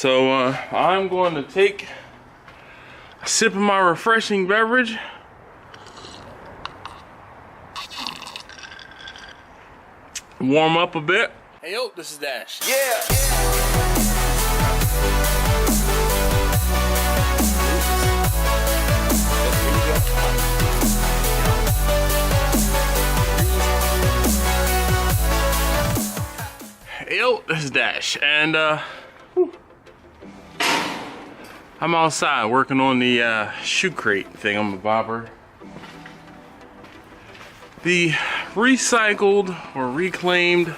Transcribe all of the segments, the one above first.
So I'm going to take a sip of my refreshing beverage. Warm up a bit. Hey yo, this is Dash. Yeah. Hey yo, this is Dash, and I'm outside working on the shoe crate thing on my bobber. The recycled or reclaimed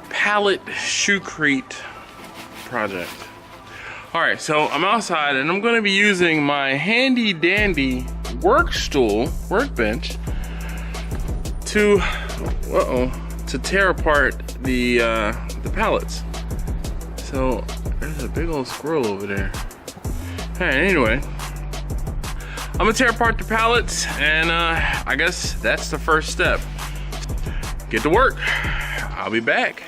pallet shoe crate project. Alright, so I'm outside and I'm going to be using my handy dandy workbench to tear apart the pallets. So there's a big old squirrel over there. Alright, anyway, I'm gonna tear apart the pallets, and I guess that's the first step. Get to work. I'll be back.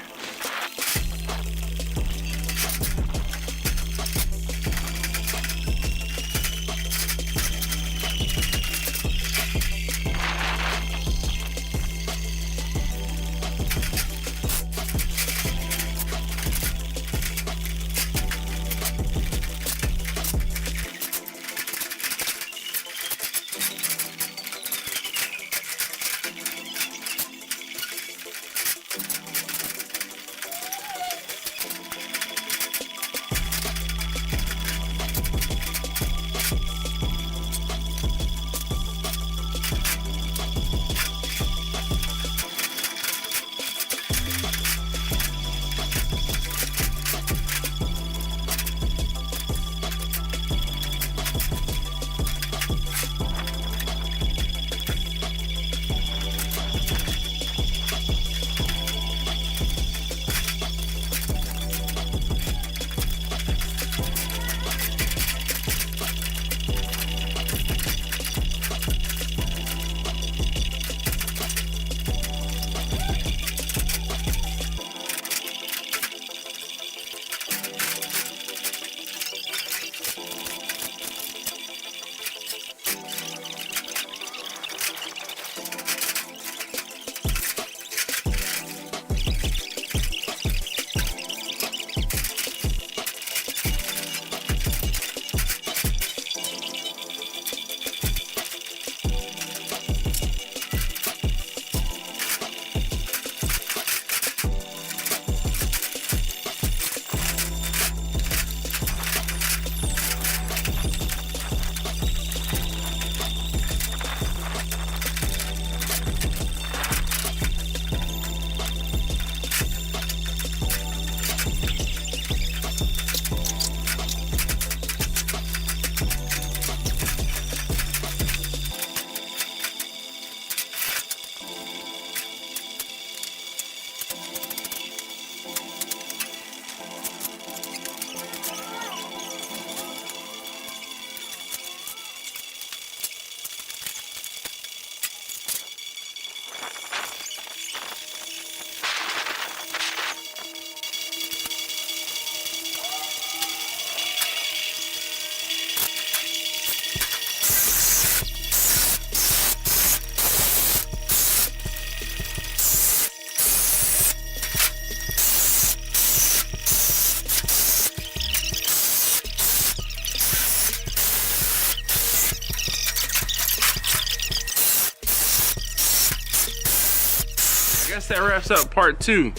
I guess that wraps up part 2.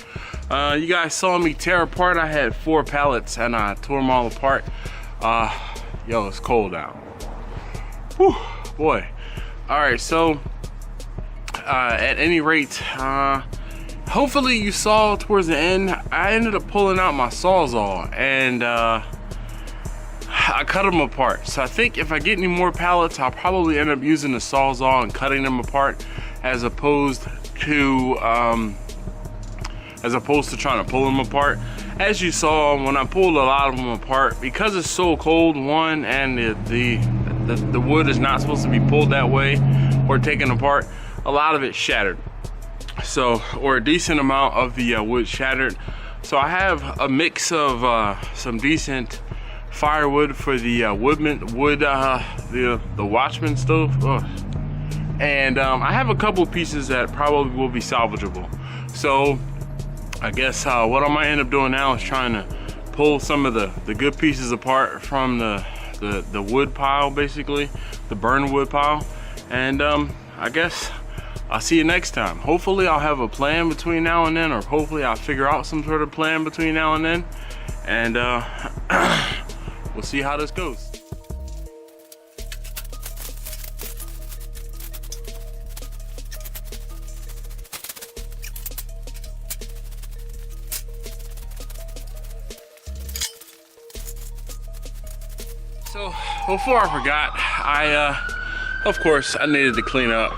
You guys saw me tear apart. I had 4 pallets and I tore them all apart. Yo, it's cold out. Whew, boy. All right, so at any rate, hopefully you saw towards the end, I ended up pulling out my Sawzall and I cut them apart. So I think if I get any more pallets, I'll probably end up using the Sawzall and cutting them apart as opposed to trying to pull them apart. As you saw, when I pulled a lot of them apart, because it's so cold, one, and the wood is not supposed to be pulled that way or taken apart, a lot of it shattered. So, or a decent amount of the wood shattered. So I have a mix of some decent firewood for the the Watchman stove. Ugh. And I have a couple pieces that probably will be salvageable. So I guess what I might end up doing now is trying to pull some of the good pieces apart from the wood pile, basically, the burned wood pile. And I guess I'll see you next time. Hopefully I'll have a plan between now and then, or hopefully I'll figure out some sort of plan between now and then. And we'll see how this goes. So before I forgot, of course I needed to clean up,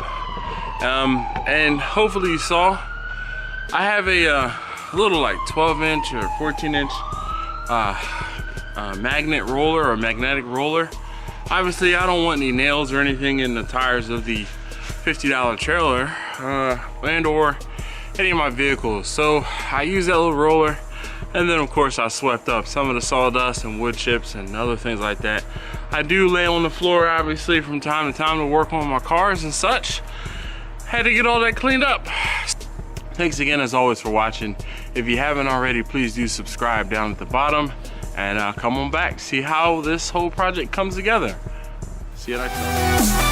and hopefully you saw I have a little like 12-inch or 14-inch magnet roller or magnetic roller. Obviously I don't want any nails or anything in the tires of the $50 trailer and or any of my vehicles, so I use that little roller. And then of course I swept up some of the sawdust and wood chips and other things like that. I do lay on the floor obviously from time to time to work on my cars and such. Had to get all that cleaned up. Thanks again as always for watching. If you haven't already, please do subscribe down at the bottom, and come on back, see how this whole project comes together. See you next time.